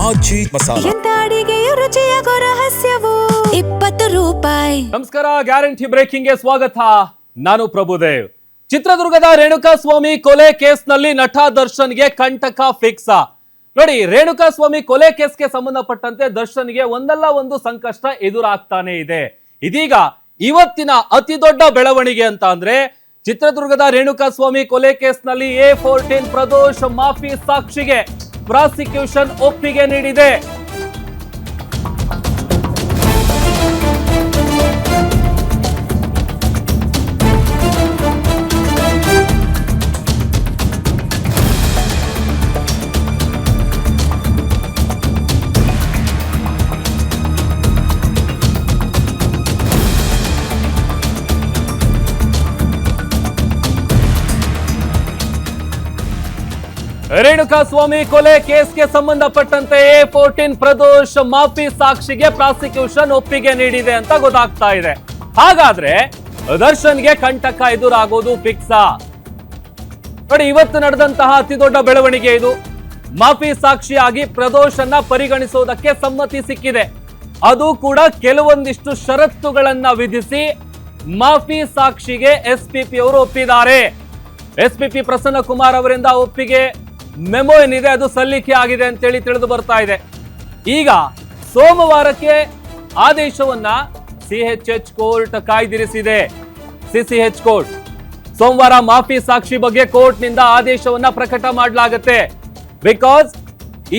ಆಜಿ ಮಸಾಲ. ಎಂತ ಅಡಿಗೆಯ ರುಚಿಯಾಗೋ ರಹಸ್ಯವು 20 ರೂಪಾಯಿ. ನಮಸ್ಕಾರ, ಗ್ಯಾರಂಟಿ ಬ್ರೇಕಿಂಗ್ ಗೆ ಸ್ವಾಗತ. ನಾನು ಪ್ರಭುದೇವ್. ಚಿತ್ರದುರ್ಗದ ರೇಣುಕಾಸ್ವಾಮಿ ಕೊಲೆ ಕೇಸ್ನಲ್ಲಿ ನಟ ದರ್ಶನ್ಗೆ ಕಂಟಕ ಫಿಕ್ಸ್. ನೋಡಿ, ರೇಣುಕಾಸ್ವಾಮಿ ಕೊಲೆ ಕೇಸ್ಗೆ ಸಂಬಂಧಪಟ್ಟಂತೆ ದರ್ಶನ್ಗೆ ಒಂದಲ್ಲ ಒಂದು ಸಂಕಷ್ಟ ಎದುರಾಗ್ತಾನೆ ಇದೆ. ಇದೀಗ ಇವತ್ತಿನ ಅತಿ ದೊಡ್ಡ ಬೆಳವಣಿಗೆ ಅಂತ ಅಂದ್ರೆ ಚಿತ್ರದುರ್ಗದ ರೇಣುಕಾಸ್ವಾಮಿ ಕೊಲೆ ಕೇಸ್ನಲ್ಲಿ A14 ಪ್ರದೋಷ್ ಮಾಫಿ ಸಾಕ್ಷಿಗೆ ಪ್ರಾಸಿಕ್ಯೂಷನ್ ಒಪ್ಪಿಗೆ ನೀಡಿದೆ. ರೇಣುಕಾಸ್ವಾಮಿ ಕೊಲೆ ಕೇಸ್ಗೆ ಸಂಬಂಧಪಟ್ಟಂತೆ A14 ಪ್ರದೋಷ್ ಮಾಫಿ ಸಾಕ್ಷಿಗೆ ಪ್ರಾಸಿಕ್ಯೂಷನ್ ಒಪ್ಪಿಗೆ ನೀಡಿದೆ ಅಂತ ಗೊತ್ತಾಗ್ತಾ ಇದೆ. ಹಾಗಾದ್ರೆ ದರ್ಶನ್ಗೆ ಕಂಟಕ ಎದುರಾಗೋದು ಫಿಕ್ಸಾ? ನೋಡಿ, ಇವತ್ತು ನಡೆದಂತಹ ಅತಿ ದೊಡ್ಡ ಬೆಳವಣಿಗೆ ಇದು. ಮಾಫಿ ಸಾಕ್ಷಿಯಾಗಿ ಪ್ರದೋಷ್ ಅನ್ನ ಪರಿಗಣಿಸುವುದಕ್ಕೆ ಸಮ್ಮತಿ ಸಿಕ್ಕಿದೆ. ಅದು ಕೂಡ ಕೆಲವೊಂದಿಷ್ಟು ಷರತ್ತುಗಳನ್ನ ವಿಧಿಸಿ ಮಾಫಿ ಸಾಕ್ಷಿಗೆ SPP ಅವರು ಒಪ್ಪಿದ್ದಾರೆ. SPP ಪ್ರಸನ್ನ ಕುಮಾರ್ ಅವರಿಂದ ಒಪ್ಪಿಗೆ ಮೆಮೊ ಏನಿದೆ ಅದು ಸಲ್ಲಿಕೆ ಆಗಿದೆ ಅಂತೇಳಿ ತಿಳಿದು ಬರ್ತಾ ಇದೆ. ಈಗ ಸೋಮವಾರಕ್ಕೆ ಆದೇಶವನ್ನ CHH ಕೋರ್ಟ್ ಕಾಯ್ದಿರಿಸಿದೆ. CCH ಕೋರ್ಟ್ ಸೋಮವಾರ ಮಾಫಿ ಸಾಕ್ಷಿ ಬಗ್ಗೆ ಕೋರ್ಟ್ ನಿಂದ ಆದೇಶವನ್ನ ಪ್ರಕಟ ಮಾಡಲಾಗುತ್ತೆ. ಬಿಕಾಸ್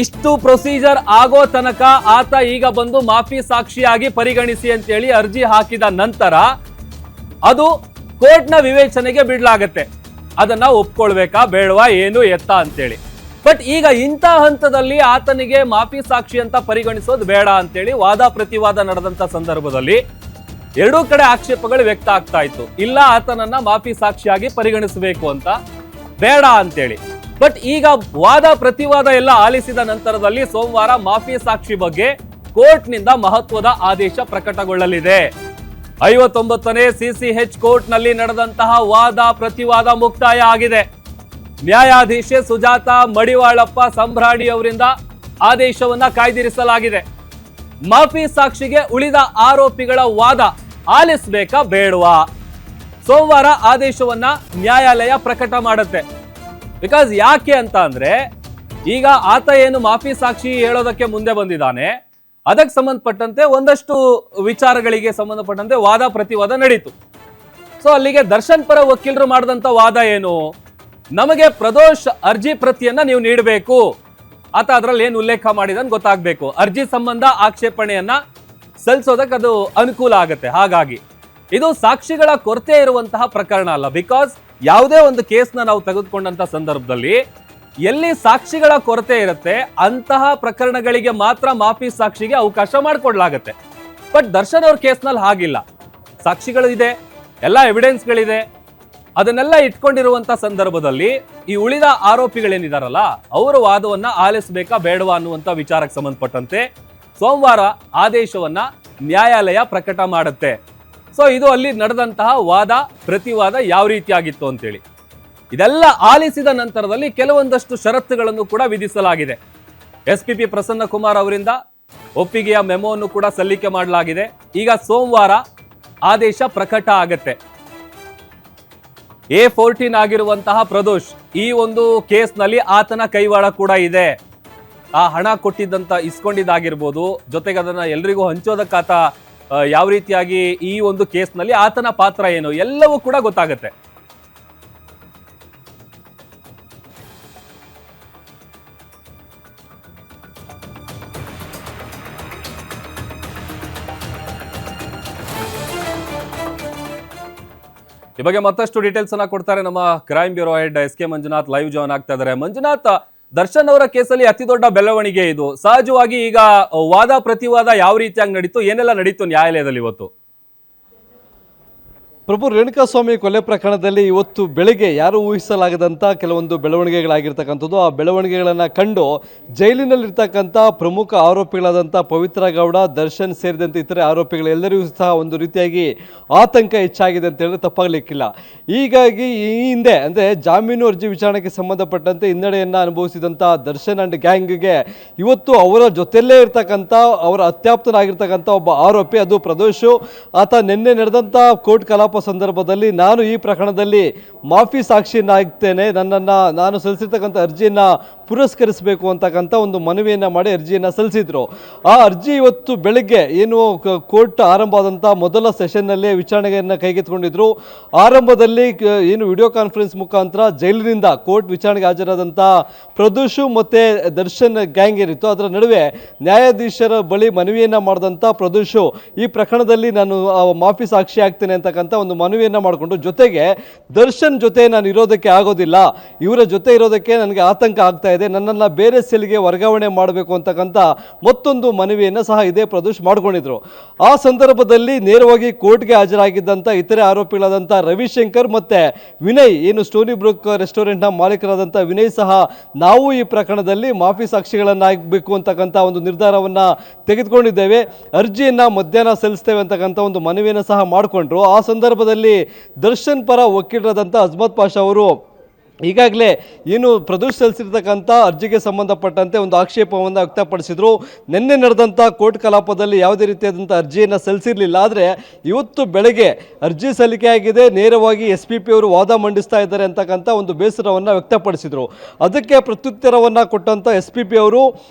ಇಷ್ಟು ಪ್ರೊಸೀಜರ್ ಆಗೋ ತನಕ ಆತ ಈಗ ಬಂದು ಮಾಫಿ ಸಾಕ್ಷಿಯಾಗಿ ಪರಿಗಣಿಸಿ ಅಂತೇಳಿ ಅರ್ಜಿ ಹಾಕಿದ ನಂತರ ಅದು ಕೋರ್ಟ್ನ ವಿವೇಚನೆಗೆ ಬಿಡಲಾಗತ್ತೆ. ಅದನ್ನ ಒಪ್ಕೊಳ್ಬೇಕಾ ಬೇಡವಾ, ಏನು ಎತ್ತ ಅಂತೇಳಿ. ಬಟ್ ಈಗ ಇಂಥ ಹಂತದಲ್ಲಿ ಆತನಿಗೆ ಮಾಫಿ ಸಾಕ್ಷಿ ಅಂತ ಪರಿಗಣಿಸೋದು ಬೇಡ ಅಂತೇಳಿ ವಾದ ಪ್ರತಿವಾದ ನಡೆದಂತ ಸಂದರ್ಭದಲ್ಲಿ ಎರಡೂ ಕಡೆ ಆಕ್ಷೇಪಗಳು ವ್ಯಕ್ತ ಆಗ್ತಾ ಇತ್ತು. ಇಲ್ಲ, ಆತನನ್ನ ಮಾಫಿ ಸಾಕ್ಷಿಯಾಗಿ ಪರಿಗಣಿಸಬೇಕು ಅಂತ, ಬೇಡ ಅಂತೇಳಿ. ಬಟ್ ಈಗ ವಾದ ಪ್ರತಿವಾದ ಎಲ್ಲ ಆಲಿಸಿದ ನಂತರದಲ್ಲಿ ಸೋಮವಾರ ಮಾಫಿ ಸಾಕ್ಷಿ ಬಗ್ಗೆ ಕೋರ್ಟ್ ನಿಂದ ಮಹತ್ವದ ಆದೇಶ ಪ್ರಕಟಗೊಳ್ಳಲಿದೆ. 59ನೇ CCH ಕೋರ್ಟ್ ನಲ್ಲಿ ನಡೆದಂತಹ ವಾದ ಪ್ರತಿವಾದ ಮುಕ್ತಾಯ ಆಗಿದೆ. ನ್ಯಾಯಾಧೀಶೆ ಸುಜಾತ ಮಡಿವಾಳಪ್ಪ ಸಂಭ್ರಾಣಿ ಅವರಿಂದ ಆದೇಶವನ್ನ ಕಾಯ್ದಿರಿಸಲಾಗಿದೆ. ಮಾಫಿ ಸಾಕ್ಷಿಗೆ ಉಳಿದ ಆರೋಪಿಗಳ ವಾದ ಆಲಿಸಬೇಕಾ ಬೇಡವಾ? ಸೋಮವಾರ ಆದೇಶವನ್ನ ನ್ಯಾಯಾಲಯ ಪ್ರಕಟ ಮಾಡುತ್ತೆ. ಬಿಕಾಸ್ ಯಾಕೆ ಅಂತ ಅಂದ್ರೆ ಈಗ ಆತ ಏನು ಮಾಫಿ ಸಾಕ್ಷಿ ಹೇಳೋದಕ್ಕೆ ಮುಂದೆ ಬಂದಿದ್ದಾನೆ, ಅದಕ್ಕೆ ಸಂಬಂಧಪಟ್ಟಂತೆ ಒಂದಷ್ಟು ವಿಚಾರಗಳಿಗೆ ಸಂಬಂಧಪಟ್ಟಂತೆ ವಾದ ಪ್ರತಿವಾದ ನಡೀತು. ಸೊ ಅಲ್ಲಿಗೆ ದರ್ಶನ್ ಪರ ವಕೀಲರು ಮಾಡಿದಂತ ವಾದ ಏನು, ನಮಗೆ ಪ್ರದೋಷ್ ಅರ್ಜಿ ಪ್ರತಿಯನ್ನ ನೀವು ನೀಡಬೇಕು, ಆತ ಅದರಲ್ಲಿ ಏನು ಉಲ್ಲೇಖ ಮಾಡಿದನ್ ಗೊತ್ತಾಗಬೇಕು, ಅರ್ಜಿ ಸಂಬಂಧ ಆಕ್ಷೇಪಣೆಯನ್ನ ಸಲ್ಲಿಸೋದಕ್ಕೆ ಅದು ಅನುಕೂಲ ಆಗುತ್ತೆ. ಹಾಗಾಗಿ ಇದು ಸಾಕ್ಷಿಗಳ ಕೊರತೆ ಇರುವಂತಹ ಪ್ರಕರಣ ಅಲ್ಲ. ಬಿಕಾಸ್ ಯಾವುದೇ ಒಂದು ಕೇಸ್ನ ನಾವು ತೆಗೆದುಕೊಂಡಂತ ಸಂದರ್ಭದಲ್ಲಿ ಎಲ್ಲಿ ಸಾಕ್ಷಿಗಳ ಕೊರತೆ ಇರುತ್ತೆ ಅಂತಹ ಪ್ರಕರಣಗಳಿಗೆ ಮಾತ್ರ ಮಾಫಿ ಸಾಕ್ಷಿಗೆ ಅವಕಾಶ ಮಾಡಿಕೊಡ್ಲಾಗತ್ತೆ. ಬಟ್ ದರ್ಶನ್ ಅವ್ರ ಕೇಸ್ನಲ್ಲಿ ಹಾಗಿಲ್ಲ. ಸಾಕ್ಷಿಗಳು ಇದೆ, ಎಲ್ಲ ಎವಿಡೆನ್ಸ್ಗಳಿದೆ, ಅದನ್ನೆಲ್ಲ ಇಟ್ಕೊಂಡಿರುವಂತ ಸಂದರ್ಭದಲ್ಲಿ ಈ ಉಳಿದ ಆರೋಪಿಗಳೇನಿದಾರಲ್ಲ ಅವರ ವಾದವನ್ನ ಆಲಿಸಬೇಕಾ ಬೇಡವಾ ಅನ್ನುವಂತ ವಿಚಾರಕ್ಕೆ ಸಂಬಂಧಪಟ್ಟಂತೆ ಸೋಮವಾರ ಆದೇಶವನ್ನ ನ್ಯಾಯಾಲಯ ಪ್ರಕಟ ಮಾಡುತ್ತೆ. ಸೊ ಇದು ಅಲ್ಲಿ ನಡೆದಂತಹ ವಾದ ಪ್ರತಿವಾದ ಯಾವ ರೀತಿಯಾಗಿತ್ತು ಅಂತೇಳಿ ಇದೆಲ್ಲ ಆಲಿಸಿದ ನಂತರದಲ್ಲಿ ಕೆಲವೊಂದಷ್ಟು ಷರತ್ತುಗಳನ್ನು ಕೂಡ ವಿಧಿಸಲಾಗಿದೆ. SPP ಪ್ರಸನ್ನ ಕುಮಾರ್ ಅವರಿಂದ ಒಪ್ಪಿಗೆಯ ಮೆಮೊವನ್ನು ಕೂಡ ಸಲ್ಲಿಕೆ ಮಾಡಲಾಗಿದೆ. ಈಗ ಸೋಮವಾರ ಆದೇಶ ಪ್ರಕಟ ಆಗತ್ತೆ. A14 ಆಗಿರುವಂತಹ ಪ್ರದೋಷ್ ಈ ಒಂದು ಕೇಸ್ನಲ್ಲಿ ಆತನ ಕೈವಾಡ ಕೂಡ ಇದೆ. ಆ ಹಣ ಕೊಟ್ಟಿದ್ದಂತ ಇಸ್ಕೊಂಡಿದ್ದಾಗಿರ್ಬೋದು, ಜೊತೆಗೆ ಅದನ್ನ ಎಲ್ರಿಗೂ ಹಂಚೋದಕ್ಕಾತ ಯಾವ ರೀತಿಯಾಗಿ ಈ ಒಂದು ಕೇಸ್ನಲ್ಲಿ ಆತನ ಪಾತ್ರ ಏನು ಎಲ್ಲವೂ ಕೂಡ ಗೊತ್ತಾಗುತ್ತೆ. ಈ ಬಗ್ಗೆ ಮತ್ತಷ್ಟು ಡೀಟೇಲ್ಸ್ ಅನ್ನ ಕೊಡ್ತಾರೆ ನಮ್ಮ crime bureau head SK Manjunath. Live join ಆಗ್ತಾ ಇದ್ದಾರೆ. ಮಂಜುನಾಥ್, ದರ್ಶನ್ ಅವರ ಕೇಸಲ್ಲಿ ಅತಿ ದೊಡ್ಡ ಬೆಳವಣಿಗೆ ಇದು. ಸಹಜವಾಗಿ ಈಗ ವಾದ ಪ್ರತಿವಾದ ಯಾವ ರೀತಿಯಾಗಿ ನಡೀತು, ಏನೆಲ್ಲ ನಡೀತು ನ್ಯಾಯಾಲಯದಲ್ಲಿ ಇವತ್ತು? ಪ್ರಭು ರೇಣುಕಾಸ್ವಾಮಿ ಕೊಲೆ ಪ್ರಕರಣದಲ್ಲಿ ಇವತ್ತು ಬೆಳಗ್ಗೆ ಯಾರು ಊಹಿಸಲಾಗದಂಥ ಕೆಲವೊಂದು ಬೆಳವಣಿಗೆಗಳಾಗಿರ್ತಕ್ಕಂಥದ್ದು. ಆ ಬೆಳವಣಿಗೆಗಳನ್ನು ಕಂಡು ಜೈಲಿನಲ್ಲಿರ್ತಕ್ಕಂಥ ಪ್ರಮುಖ ಆರೋಪಿಗಳಾದಂಥ ಪವಿತ್ರ ಗೌಡ, ದರ್ಶನ್ ಸೇರಿದಂತೆ ಇತರೆ ಆರೋಪಿಗಳೆಲ್ಲರಿಗೂ ಸಹ ಒಂದು ರೀತಿಯಾಗಿ ಆತಂಕ ಹೆಚ್ಚಾಗಿದೆ ಅಂತ ಹೇಳಿದ್ರೆ ತಪ್ಪಾಗಲಿಕ್ಕಿಲ್ಲ. ಹೀಗಾಗಿ ಈ ಹಿಂದೆ ಅಂದರೆ ಜಾಮೀನು ಅರ್ಜಿ ವಿಚಾರಣೆಗೆ ಸಂಬಂಧಪಟ್ಟಂತೆ ಹಿನ್ನಡೆಯನ್ನು ಅನುಭವಿಸಿದಂಥ ದರ್ಶನ್ ಆ್ಯಂಡ್ ಗ್ಯಾಂಗ್ಗೆ ಇವತ್ತು ಅವರ ಜೊತೆಯಲ್ಲೇ ಇರ್ತಕ್ಕಂಥ ಅವರ ಅತ್ಯಾಪ್ತನಾಗಿರ್ತಕ್ಕಂಥ ಒಬ್ಬ ಆರೋಪಿ, ಅದು ಪ್ರದೋಷ್, ಆತ ನಿನ್ನೆ ನಡೆದಂಥ ಕೋರ್ಟ್ ಕಲಾಪ ಸಂದರ್ಭದಲ್ಲಿ ನಾನು ಈ ಪ್ರಕರಣದಲ್ಲಿ ಮಾಫಿ ಸಾಕ್ಷಿಯನ್ನಾಗ್ತೇನೆ, ನಾನು ಸಲ್ಲಿಸಿರ್ತಕ್ಕಂಥ ಅರ್ಜಿಯನ್ನು ಪುರಸ್ಕರಿಸಬೇಕು ಅಂತಕ್ಕಂಥ ಒಂದು ಮನವಿಯನ್ನು ಮಾಡಿ ಅರ್ಜಿಯನ್ನು ಸಲ್ಲಿಸಿದ್ರು. ಆ ಅರ್ಜಿ ಇವತ್ತು ಬೆಳಗ್ಗೆ ಏನು ಕೋರ್ಟ್ ಆರಂಭವಾದಂಥ ಮೊದಲ ಸೆಷನ್ನಲ್ಲಿ ವಿಚಾರಣೆಯನ್ನು ಕೈಗೆತ್ತಿಕೊಂಡಿದ್ರು. ಆರಂಭದಲ್ಲಿ ಏನು ವಿಡಿಯೋ ಕಾನ್ಫರೆನ್ಸ್ ಮುಖಾಂತರ ಜೈಲಿನಿಂದ ಕೋರ್ಟ್ ವಿಚಾರಣೆಗೆ ಹಾಜರಾದಂಥ ಪ್ರದೋಷ್ ಮತ್ತು ದರ್ಶನ್ ಗ್ಯಾಂಗ್ ಏನಿತ್ತು ಅದರ ನಡುವೆ ನ್ಯಾಯಾಧೀಶರ ಬಳಿ ಮನವಿಯನ್ನು ಮಾಡಿದಂಥ ಪ್ರದೋಷ್ ಈ ಪ್ರಕರಣದಲ್ಲಿ ನಾನು ಮಾಫಿ ಸಾಕ್ಷಿ ಆಗ್ತೇನೆ ಅಂತಕ್ಕಂಥ ಒಂದು ಮನವಿಯನ್ನು ಮಾಡಿಕೊಂಡು, ಜೊತೆಗೆ ದರ್ಶನ್ ಜೊತೆ ನಾನು ಇರೋದಕ್ಕೆ ಆಗೋದಿಲ್ಲ, ಇವರ ಜೊತೆ ಇರೋದಕ್ಕೆ ನನಗೆ ಆತಂಕ ಆಗ್ತಾ ಇದೆ, ನನ್ನನ್ನು ಬೇರೆ ಸೆಲ್ಗೆ ವರ್ಗಾವಣೆ ಮಾಡಬೇಕು ಅಂತಕ್ಕಂಥ ಮತ್ತೊಂದು ಮನವಿಯನ್ನು ಸಹ ಇದೇ ಪ್ರದೋಷ್ ಮಾಡಿಕೊಂಡಿದ್ರು. ಆ ಸಂದರ್ಭದಲ್ಲಿ ನೇರವಾಗಿ ಕೋರ್ಟ್ಗೆ ಹಾಜರಾಗಿದ್ದಂಥ ಇತರೆ ಆರೋಪಿಗಳಾದಂಥ ರವಿಶಂಕರ್ ಮತ್ತು ವಿನಯ್, ಏನು ಸ್ಟೋನಿ ಬ್ರೂಕ್ ರೆಸ್ಟೋರೆಂಟ್ನ ಮಾಲೀಕರಾದಂಥ ವಿನಯ್ ಸಹ ನಾವು ಈ ಪ್ರಕರಣದಲ್ಲಿ ಮಾಫಿ ಸಾಕ್ಷಿಗಳನ್ನಾಗಬೇಕು ಅಂತಕ್ಕಂಥ ಒಂದು ನಿರ್ಧಾರವನ್ನು ತೆಗೆದುಕೊಂಡಿದ್ದೇವೆ, ಅರ್ಜಿಯನ್ನು ಮಧ್ಯಾಹ್ನ ಸಲ್ಲಿಸ್ತೇವೆ ಅಂತಕ್ಕಂಥ ಒಂದು ಮನವಿಯನ್ನು ಸಹ ಮಾಡಿಕೊಂಡ್ರು. ಆ ಸಂದರ್ಭದಲ್ಲಿ ದರ್ಶನ್ ಪರ ವಕೀಲರಾದಂಥ ಅಜ್ಮತ್ ಪಾಷಾ ಅವರು ಈಗಾಗಲೇ ಏನು ಪ್ರದೋಷ್ ಸಲ್ಲಿಸಿರ್ತಕ್ಕಂಥ ಅರ್ಜಿಗೆ ಸಂಬಂಧಪಟ್ಟಂತೆ ಒಂದು ಆಕ್ಷೇಪವನ್ನು ವ್ಯಕ್ತಪಡಿಸಿದರು. ನಿನ್ನೆ ನಡೆದಂಥ ಕೋರ್ಟ್ ಕಲಾಪದಲ್ಲಿ ಯಾವುದೇ ರೀತಿಯಾದಂಥ ಅರ್ಜಿಯನ್ನು ಸಲ್ಲಿಸಿರಲಿಲ್ಲ, ಆದರೆ ಇವತ್ತು ಬೆಳಗ್ಗೆ ಅರ್ಜಿ ಸಲ್ಲಿಕೆಯಾಗಿದೆ, ನೇರವಾಗಿ SPP ಅವರು ವಾದ ಮಂಡಿಸ್ತಾ ಇದ್ದಾರೆ ಅಂತಕ್ಕಂಥ ಒಂದು ಬೇಸರವನ್ನು ವ್ಯಕ್ತಪಡಿಸಿದರು. ಅದಕ್ಕೆ ಪ್ರತ್ಯುತ್ತರವನ್ನು ಕೊಟ್ಟಂಥ SPP ಅವರು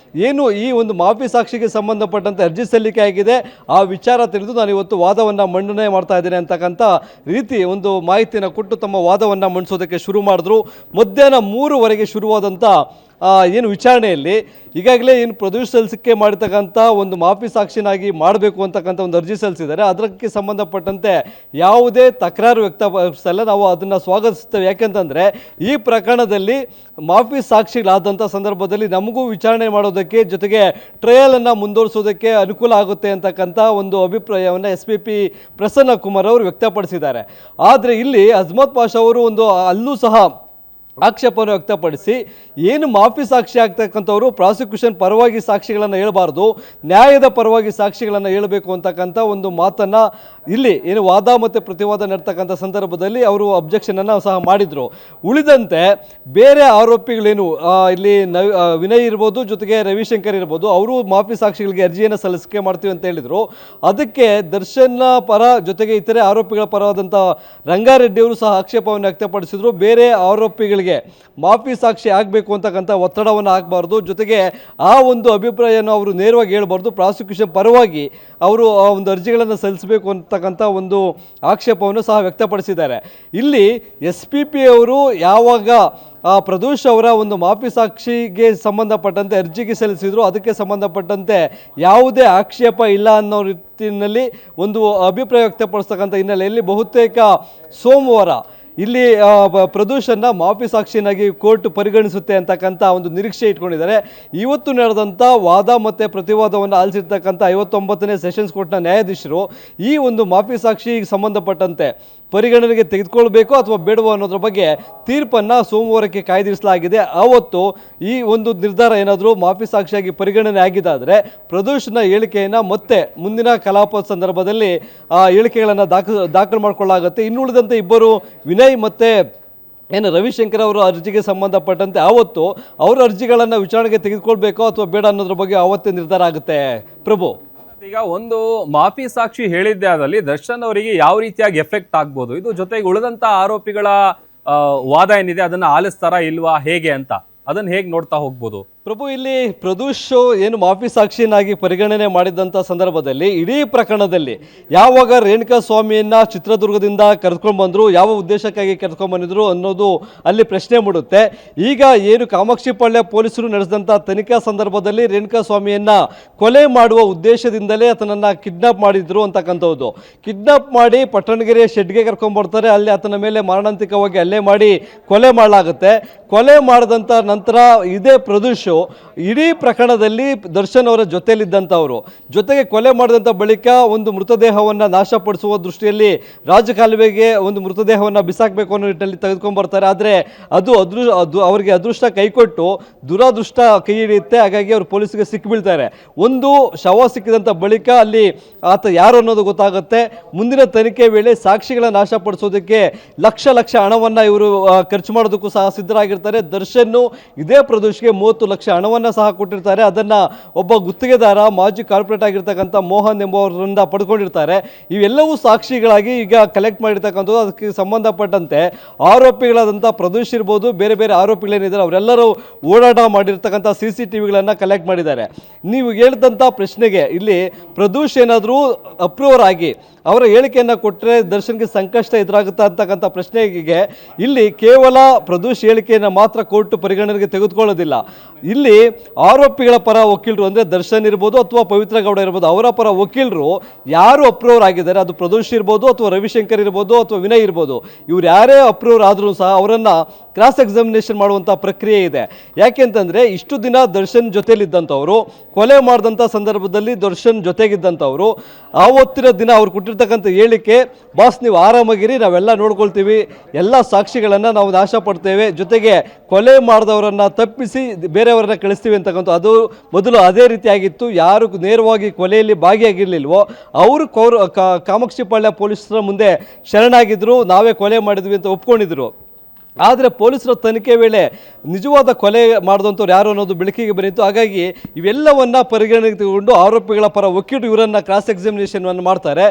ಏನು ಈ ಒಂದು ಮಾಫಿ ಸಾಕ್ಷಿಗೆ ಸಂಬಂಧಪಟ್ಟಂತೆ ಅರ್ಜಿ ಸಲ್ಲಿಕೆಯಾಗಿದೆ, ಆ ವಿಚಾರ ತಿಳಿದು ನಾನು ಇವತ್ತು ವಾದವನ್ನು ಮಂಡನೆ ಮಾಡ್ತಾ ಇದ್ದೇನೆ ಅಂತಕ್ಕಂಥ ರೀತಿ ಒಂದು ಮಾಹಿತಿಯನ್ನು ಕೊಟ್ಟು ತಮ್ಮ ವಾದವನ್ನು ಮಂಡಿಸೋದಕ್ಕೆ ಶುರು ಮಾಡಿದ್ರು. ಮಧ್ಯಾಹ್ನ 3:00 ಶುರುವಾದಂಥ ಏನು ವಿಚಾರಣೆಯಲ್ಲಿ ಈಗಾಗಲೇ ಏನು ಪ್ರದೋಷ್ ಸಲ್ಲಿಕೆ ಮಾಡಿರ್ತಕ್ಕಂಥ ಒಂದು ಮಾಫಿ ಸಾಕ್ಷಿನಾಗಿ ಮಾಡಬೇಕು ಅಂತಕ್ಕಂಥ ಒಂದು ಅರ್ಜಿ ಸಲ್ಲಿಸಿದ್ದಾರೆ. ಅದಕ್ಕೆ ಸಂಬಂಧಪಟ್ಟಂತೆ ಯಾವುದೇ ತಕರಾರು ವ್ಯಕ್ತಪಡಿಸಲ್ಲ, ನಾವು ಅದನ್ನು ಸ್ವಾಗತಿಸ್ತೇವೆ. ಯಾಕೆಂತಂದರೆ ಈ ಪ್ರಕರಣದಲ್ಲಿ ಮಾಫಿ ಸಾಕ್ಷಿಗಳಾದಂಥ ಸಂದರ್ಭದಲ್ಲಿ ನಮಗೂ ವಿಚಾರಣೆ ಮಾಡೋದಕ್ಕೆ, ಜೊತೆಗೆ ಟ್ರಯಲನ್ನು ಮುಂದುವರಿಸೋದಕ್ಕೆ ಅನುಕೂಲ ಆಗುತ್ತೆ ಅಂತಕ್ಕಂಥ ಒಂದು ಅಭಿಪ್ರಾಯವನ್ನು SPP ಪ್ರಸನ್ನ ಕುಮಾರ್ ಅವರು ವ್ಯಕ್ತಪಡಿಸಿದ್ದಾರೆ. ಆದರೆ ಇಲ್ಲಿ ಅಜ್ಮತ್ ಪಾಷಾ ಅವರು ಅಲ್ಲೂ ಸಹ ಆಕ್ಷೇಪವನ್ನು ವ್ಯಕ್ತಪಡಿಸಿ, ಏನು ಮಾಫಿ ಸಾಕ್ಷಿ ಆಗ್ತಕ್ಕಂಥವ್ರು ಪ್ರಾಸಿಕ್ಯೂಷನ್ ಪರವಾಗಿ ಸಾಕ್ಷಿಗಳನ್ನು ಹೇಳಬಾರ್ದು, ನ್ಯಾಯದ ಪರವಾಗಿ ಸಾಕ್ಷಿಗಳನ್ನು ಹೇಳಬೇಕು ಅಂತಕ್ಕಂಥ ಒಂದು ಮಾತನ್ನು ಇಲ್ಲಿ ಏನು ವಾದ ಮತ್ತು ಪ್ರತಿವಾದ ನಡೆತಕ್ಕಂಥ ಸಂದರ್ಭದಲ್ಲಿ ಅವರು ಅಬ್ಜೆಕ್ಷನನ್ನು ಸಹ ಮಾಡಿದರು. ಉಳಿದಂತೆ ಬೇರೆ ಆರೋಪಿಗಳೇನು ಇಲ್ಲಿ ವಿನಯ್ ಇರ್ಬೋದು, ಜೊತೆಗೆ ರವಿಶಂಕರ್ ಇರ್ಬೋದು, ಅವರು ಮಾಫಿ ಸಾಕ್ಷಿಗಳಿಗೆ ಅರ್ಜಿಯನ್ನು ಸಲ್ಲಿಕೆ ಮಾಡ್ತೀವಿ ಅಂತ ಹೇಳಿದರು. ಅದಕ್ಕೆ ದರ್ಶನ್ ಪರ ಜೊತೆಗೆ ಇತರೆ ಆರೋಪಿಗಳ ಪರವಾದಂಥ ರಂಗಾರೆಡ್ಡಿ ಅವರು ಸಹ ಆಕ್ಷೇಪವನ್ನು ವ್ಯಕ್ತಪಡಿಸಿದರು. ಬೇರೆ ಆರೋಪಿಗಳಿಗೆ ಮಾಫಿ ಸಾಕ್ಷಿ ಆಗಬೇಕು ಅಂತಕ್ಕಂಥ ಒತ್ತಡವನ್ನು ಹಾಕಬಾರ್ದು, ಜೊತೆಗೆ ಆ ಒಂದು ಅಭಿಪ್ರಾಯವನ್ನು ಅವರು ನೇರವಾಗಿ ಹೇಳ್ಬಾರ್ದು, ಪ್ರಾಸಿಕ್ಯೂಷನ್ ಪರವಾಗಿ ಅವರು ಆ ಒಂದು ಅರ್ಜಿಗಳನ್ನು ಸಲ್ಲಿಸಬೇಕು ಅಂತಕ್ಕಂಥ ಒಂದು ಆಕ್ಷೇಪವನ್ನು ಸಹ ವ್ಯಕ್ತಪಡಿಸಿದ್ದಾರೆ. ಇಲ್ಲಿ SPP ಅವರು ಯಾವಾಗ ಪ್ರದೋಷ್ ಅವರ ಒಂದು ಮಾಫಿ ಸಾಕ್ಷಿಗೆ ಸಂಬಂಧಪಟ್ಟಂತೆ ಅರ್ಜಿಗೆ ಸಲ್ಲಿಸಿದ್ರು, ಅದಕ್ಕೆ ಸಂಬಂಧಪಟ್ಟಂತೆ ಯಾವುದೇ ಆಕ್ಷೇಪ ಇಲ್ಲ ಅನ್ನೋ ರೀತಿಯಲ್ಲಿ ಒಂದು ಅಭಿಪ್ರಾಯ ವ್ಯಕ್ತಪಡಿಸ್ತಕ್ಕಂಥ ಹಿನ್ನೆಲೆಯಲ್ಲಿ ಬಹುತೇಕ ಸೋಮವಾರ ಇಲ್ಲಿ ಪ್ರದೋಷನ್ನು ಮಾಫಿ ಸಾಕ್ಷಿಯನ್ನಾಗಿ ಕೋರ್ಟ್ ಪರಿಗಣಿಸುತ್ತೆ ಅಂತಕ್ಕಂಥ ಒಂದು ನಿರೀಕ್ಷೆ ಇಟ್ಕೊಂಡಿದ್ದಾರೆ. ಇವತ್ತು ನಡೆದಂಥ ವಾದ ಮತ್ತು ಪ್ರತಿವಾದವನ್ನು ಆಲಿಸಿರ್ತಕ್ಕಂಥ 59ನೇ ಸೆಷನ್ಸ್ ಕೋರ್ಟ್ನ ನ್ಯಾಯಾಧೀಶರು ಈ ಒಂದು ಮಾಫಿ ಸಾಕ್ಷಿಗೆ ಸಂಬಂಧಪಟ್ಟಂತೆ ಪರಿಗಣನೆಗೆ ತೆಗೆದುಕೊಳ್ಬೇಕು ಅಥವಾ ಬೇಡವೋ ಅನ್ನೋದ್ರ ಬಗ್ಗೆ ತೀರ್ಪನ್ನು ಸೋಮವಾರಕ್ಕೆ ಕಾಯ್ದಿರಿಸಲಾಗಿದೆ. ಆವತ್ತು ಈ ಒಂದು ನಿರ್ಧಾರ ಏನಾದರೂ ಮಾಫಿ ಸಾಕ್ಷಿಯಾಗಿ ಪರಿಗಣನೆ ಆಗಿದ್ದಾದರೆ ಪ್ರದೋಷನ ಹೇಳಿಕೆಯನ್ನು ಮತ್ತೆ ಮುಂದಿನ ಕಲಾಪ ಸಂದರ್ಭದಲ್ಲಿ ಹೇಳಿಕೆಗಳನ್ನು ದಾಖಲು ಮಾಡಿಕೊಳ್ಳಾಗುತ್ತೆ. ಇನ್ನುಳಿದಂತೆ ಇಬ್ಬರು ವಿನಯ್ ಮತ್ತು ಏನು ರವಿಶಂಕರ್ ಅವರ ಅರ್ಜಿಗೆ ಸಂಬಂಧಪಟ್ಟಂತೆ ಆವತ್ತು ಅವರ ಅರ್ಜಿಗಳನ್ನು ವಿಚಾರಣೆಗೆ ತೆಗೆದುಕೊಳ್ಬೇಕೋ ಅಥವಾ ಬೇಡ ಅನ್ನೋದ್ರ ಬಗ್ಗೆ ಆವತ್ತೇ ನಿರ್ಧಾರ ಆಗುತ್ತೆ. ಪ್ರಭು, ಈಗ ಒಂದು ಮಾಫಿ ಸಾಕ್ಷಿ ಹೇಳಿದ್ದೆ ಆದಲ್ಲಿ ದರ್ಶನ್ ಅವರಿಗೆ ಯಾವ ರೀತಿಯಾಗಿ ಎಫೆಕ್ಟ್ ಆಗ್ಬೋದು, ಇದು ಜೊತೆಗೆ ಉಳಿದಂತ ಆರೋಪಿಗಳ ವಾದ ಏನಿದೆ ಅದನ್ನ ಆಲಿಸ್ತಾರಾ ಇಲ್ವಾ, ಹೇಗೆ ಅಂತ ಅದನ್ನ ಹೇಗೆ ನೋಡ್ತಾ ಹೋಗ್ಬೋದು? ಪ್ರಭು, ಇಲ್ಲಿ ಪ್ರದೋಷ್ ಏನು ಮಾಫಿ ಸಾಕ್ಷಿಯನ್ನಾಗಿ ಪರಿಗಣನೆ ಮಾಡಿದಂಥ ಸಂದರ್ಭದಲ್ಲಿ ಇಡೀ ಪ್ರಕರಣದಲ್ಲಿ ಯಾವಾಗ ರೇಣುಕಾಸ್ವಾಮಿಯನ್ನು ಚಿತ್ರದುರ್ಗದಿಂದ ಕರೆದುಕೊಂಡು ಬಂದರು, ಯಾವ ಉದ್ದೇಶಕ್ಕಾಗಿ ಕರೆದುಕೊಂಡು ಬಂದಿದ್ರು ಅನ್ನೋದು ಅಲ್ಲಿ ಪ್ರಶ್ನೆ ಮೂಡುತ್ತೆ. ಈಗ ಏನು ಕಾಮಾಕ್ಷಿಪಾಳ್ಯ ಪೊಲೀಸರು ನಡೆಸಿದಂಥ ತನಿಖಾ ಸಂದರ್ಭದಲ್ಲಿ ರೇಣುಕಾಸ್ವಾಮಿಯನ್ನು ಕೊಲೆ ಮಾಡುವ ಉದ್ದೇಶದಿಂದಲೇ ಆತನನ್ನು ಕಿಡ್ನಾಪ್ ಮಾಡಿದ್ರು ಅಂತಕ್ಕಂಥದ್ದು. ಕಿಡ್ನಾಪ್ ಮಾಡಿ ಪಟ್ಟಣಗೆರೆಯ ಶೆಡ್ಗೆ ಕರ್ಕೊಂಡ್ಬರ್ತಾರೆ, ಅಲ್ಲಿ ಆತನ ಮೇಲೆ ಮಾರಣಾಂತಿಕವಾಗಿ ಹಲ್ಲೆ ಮಾಡಿ ಕೊಲೆ ಮಾಡಲಾಗುತ್ತೆ. ಕೊಲೆ ಮಾಡಿದಂಥ ನಂತರ ಇದೇ ಪ್ರದೋಷ್ ಇಡೀ ಪ್ರಕರಣದಲ್ಲಿ ದರ್ಶನ್ ಅವರ ಜೊತೆಯಲ್ಲಿದ್ದಂಥವರು, ಜೊತೆಗೆ ಕೊಲೆ ಮಾಡಿದಂಥ ಬಳಿಕ ಒಂದು ಮೃತದೇಹವನ್ನು ನಾಶಪಡಿಸುವ ದೃಷ್ಟಿಯಲ್ಲಿ ರಾಜಕಾಲುವೆಗೆ ಒಂದು ಮೃತದೇಹವನ್ನು ಬಿಸಾಕಬೇಕು ಅನ್ನೋ ನಿಟ್ಟಿನಲ್ಲಿ ತೆಗೆದುಕೊಂಡು ಬರ್ತಾರೆ. ಆದರೆ ಅದು ಅವರಿಗೆ ಅದೃಷ್ಟ ಕೈಕೊಟ್ಟು ದುರಾದೃಷ್ಟ ಕೈ ಹಿಡಿಯುತ್ತೆ. ಹಾಗಾಗಿ ಅವರು ಪೊಲೀಸರಿಗೆ ಸಿಕ್ಕಿಬೀಳ್ತಾರೆ. ಒಂದು ಶವ ಸಿಕ್ಕಿದಂಥ ಬಳಿಕ ಅಲ್ಲಿ ಆತ ಯಾರು ಅನ್ನೋದು ಗೊತ್ತಾಗುತ್ತೆ. ಮುಂದಿನ ತನಿಖೆ ವೇಳೆ ಸಾಕ್ಷಿಗಳ ನಾಶಪಡಿಸೋದಕ್ಕೆ ಲಕ್ಷ ಹಣವನ್ನು ಇವರು ಖರ್ಚು ಮಾಡೋದಕ್ಕೂ ಸಹ ಸಿದ್ಧರಾಗಿರ್ತಾರೆ. ದರ್ಶನ್ ಇದೇ ಪ್ರದೇಶಕ್ಕೆ 30 ಲಕ್ಷ ಹಣವನ್ನು ಸಹ ಕೊಟ್ಟಿರ್ತಾರೆ. ಅದನ್ನು ಒಬ್ಬ ಗುತ್ತಿಗೆದಾರ ಮಾಜಿ ಕಾರ್ಪೊರೇಟ್ ಆಗಿರ್ತಕ್ಕಂಥ ಮೋಹನ್ ಎಂಬುವರಿಂದ ಪಡ್ಕೊಂಡಿರ್ತಾರೆ. ಇವೆಲ್ಲವೂ ಸಾಕ್ಷಿಗಳಾಗಿ ಈಗ ಕಲೆಕ್ಟ್ ಮಾಡಿರ್ತಕ್ಕಂಥದ್ದು. ಅದಕ್ಕೆ ಸಂಬಂಧಪಟ್ಟಂತೆ ಆರೋಪಿಗಳಾದಂಥ ಪ್ರದೋಷ್ ಇರ್ಬೋದು, ಬೇರೆ ಬೇರೆ ಆರೋಪಿಗಳೇನಿದ್ದಾರೆ ಅವರೆಲ್ಲರೂ ಓಡಾಟ ಮಾಡಿರ್ತಕ್ಕಂಥ CCTVಗಳನ್ನು ಕಲೆಕ್ಟ್ ಮಾಡಿದ್ದಾರೆ. ನೀವು ಹೇಳಿದಂಥ ಪ್ರಶ್ನೆಗೆ ಇಲ್ಲಿ ಪ್ರದೋಷ್ ಏನಾದರೂ ಅಪ್ರೂವರ್ ಆಗಿ ಅವರ ಹೇಳಿಕೆಯನ್ನು ಕೊಟ್ಟರೆ ದರ್ಶನ್ಗೆ ಸಂಕಷ್ಟ ಎದುರಾಗುತ್ತಾ ಅಂತಕ್ಕಂಥ ಪ್ರಶ್ನೆಗೆ ಇಲ್ಲಿ ಕೇವಲ ಪ್ರದೋಷ್ ಹೇಳಿಕೆಯನ್ನು ಮಾತ್ರ ಕೋರ್ಟ್ ಪರಿಗಣನೆಗೆ ತೆಗೆದುಕೊಳ್ಳೋದಿಲ್ಲ. ಇಲ್ಲಿ ಆರೋಪಿಗಳ ಪರ ವಕೀಲರು ಅಂದರೆ ದರ್ಶನ್ ಇರ್ಬೋದು ಅಥವಾ ಪವಿತ್ರ ಗೌಡ ಇರ್ಬೋದು, ಅವರ ಪರ ವಕೀಲರು ಯಾರು ಅಪ್ರೂವರ್ ಆಗಿದ್ದಾರೆ, ಅದು ಪ್ರದೋಷ್ ಇರ್ಬೋದು ಅಥವಾ ರವಿಶಂಕರ್ ಇರ್ಬೋದು ಅಥವಾ ವಿನಯ್ ಇರ್ಬೋದು, ಇವ್ರು ಯಾರೇ ಅಪ್ರೂವರ್ ಆದರೂ ಸಹ ಅವರನ್ನು ಕ್ರಾಸ್ ಎಕ್ಸಾಮಿನೇಷನ್ ಮಾಡುವಂಥ ಪ್ರಕ್ರಿಯೆ ಇದೆ. ಯಾಕೆಂತಂದರೆ ಇಷ್ಟು ದಿನ ದರ್ಶನ್ ಜೊತೆಯಲ್ಲಿದ್ದಂಥವರು, ಕೊಲೆ ಮಾಡಿದಂಥ ಸಂದರ್ಭದಲ್ಲಿ ದರ್ಶನ್ ಜೊತೆಗಿದ್ದಂಥವರು, ಆವತ್ತಿನ ದಿನ ಅವ್ರು ಕೊಟ್ಟಿರ್ತಕ್ಕಂಥ ಹೇಳಿಕೆ, ಬಾಸ್ ನೀವು ಆರಾಮಾಗಿರಿ, ನಾವೆಲ್ಲ ನೋಡ್ಕೊಳ್ತೀವಿ, ಎಲ್ಲ ಸಾಕ್ಷಿಗಳನ್ನು ನಾವು ನಾಶ ಪಡ್ತೇವೆ, ಜೊತೆಗೆ ಕೊಲೆ ಮಾಡಿದವರನ್ನು ತಪ್ಪಿಸಿ ಬೇರೆಯವರನ್ನ ಕಳಿಸ್ತೀವಿ ಅಂತಕ್ಕಂಥ ಅದು ಮೊದಲು ಅದೇ ರೀತಿಯಾಗಿತ್ತು. ಯಾರು ನೇರವಾಗಿ ಕೊಲೆಯಲ್ಲಿ ಭಾಗಿಯಾಗಿರಲಿಲ್ವೋ ಅವರು ಕಾಮಾಕ್ಷಿಪಾಳ್ಯ ಪೊಲೀಸರ ಮುಂದೆ ಶರಣಾಗಿದ್ದರು, ನಾವೇ ಕೊಲೆ ಮಾಡಿದ್ವಿ ಅಂತ ಒಪ್ಕೊಂಡಿದ್ರು. ಆದರೆ ಪೊಲೀಸರ ತನಿಖೆ ವೇಳೆ ನಿಜವಾದ ಕೊಲೆ ಮಾಡಿದಂಥವ್ರು ಯಾರು ಅನ್ನೋದು ಬೆಳಕಿಗೆ ಬಂದಿತ್ತು. ಹಾಗಾಗಿ ಇವೆಲ್ಲವನ್ನು ಪರಿಗಣನೆಗೆ ತಗೊಂಡು ಆರೋಪಿಗಳ ಪರ ವಕೀಲರು ಇವರನ್ನು ಕ್ರಾಸ್ ಎಕ್ಸಾಮಿನೇಷನ್ ಮಾಡ್ತಾರೆ.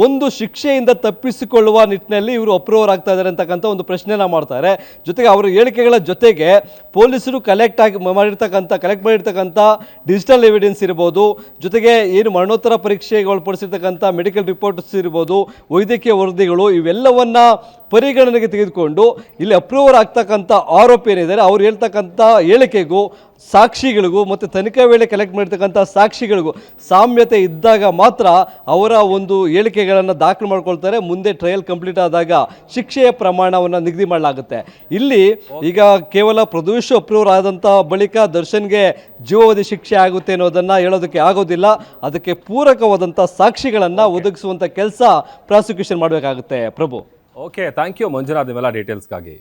ಒಂದು ಶಿಕ್ಷೆಯಿಂದ ತಪ್ಪಿಸಿಕೊಳ್ಳುವ ನಿಟ್ಟಿನಲ್ಲಿ ಇವರು ಅಪ್ರೂವರ್ ಆಗ್ತಾ ಇದ್ದಾರೆ ಅಂತಕ್ಕಂಥ ಒಂದು ಪ್ರಶ್ನೆನ ಮಾಡ್ತಾರೆ. ಜೊತೆಗೆ ಅವರ ಹೇಳಿಕೆಗಳ ಜೊತೆಗೆ ಪೊಲೀಸರು ಕಲೆಕ್ಟ್ ಮಾಡಿರ್ತಕ್ಕಂಥ ಡಿಜಿಟಲ್ ಎವಿಡೆನ್ಸ್ ಇರ್ಬೋದು, ಜೊತೆಗೆ ಏನು ಮರಣೋತ್ತರ ಪರೀಕ್ಷೆಗೆ ಒಳಪಡಿಸಿರ್ತಕ್ಕಂಥ ಮೆಡಿಕಲ್ ರಿಪೋರ್ಟ್ಸ್ ಇರ್ಬೋದು, ವೈದ್ಯಕೀಯ ವರದಿಗಳು, ಇವೆಲ್ಲವನ್ನು ಪರಿಗಣನೆಗೆ ತೆಗೆದುಕೊಂಡು ಇಲ್ಲಿ ಅಪ್ರೂವರ್ ಆಗ್ತಕ್ಕಂಥ ಆರೋಪಿ ಏನಿದ್ದಾರೆ ಅವ್ರು ಹೇಳ್ತಕ್ಕಂಥ ಹೇಳಿಕೆಗೂ ಸಾಕ್ಷಿಗಳಿಗೂ ಮತ್ತು ತನಿಖೆ ವೇಳೆ ಕಲೆಕ್ಟ್ ಮಾಡಿರ್ತಕ್ಕಂಥ ಸಾಕ್ಷಿಗಳಿಗೂ ಸಾಮ್ಯತೆ ಇದ್ದಾಗ ಮಾತ್ರ ಅವರ ಒಂದು ಹೇಳಿಕೆಗಳನ್ನು ದಾಖಲು ಮಾಡ್ಕೊಳ್ತಾರೆ. ಮುಂದೆ ಟ್ರಯಲ್ ಕಂಪ್ಲೀಟ್ ಆದಾಗ ಶಿಕ್ಷೆಯ ಪ್ರಮಾಣವನ್ನು ನಿಗದಿ ಮಾಡಲಾಗುತ್ತೆ. ಇಲ್ಲಿ ಈಗ ಕೇವಲ ಪ್ರದೋಷ್ ಅಪ್ರೂವರ್ ಆದಂಥ ಬಳಿಕ ದರ್ಶನ್ಗೆ ಜೀವಾವಧಿ ಶಿಕ್ಷೆ ಆಗುತ್ತೆ ಅನ್ನೋದನ್ನು ಹೇಳೋದಕ್ಕೆ ಆಗೋದಿಲ್ಲ. ಅದಕ್ಕೆ ಪೂರಕವಾದಂಥ ಸಾಕ್ಷಿಗಳನ್ನು ಒದಗಿಸುವಂಥ ಕೆಲಸ ಪ್ರಾಸಿಕ್ಯೂಷನ್ ಮಾಡಬೇಕಾಗುತ್ತೆ. ಪ್ರಭು, ಓಕೆ, ಥ್ಯಾಂಕ್ ಯು ಮಂಜುನಾಥ್, ಇವೆಲ್ಲ ಡೀಟೇಲ್ಸ್ಗಾಗಿ.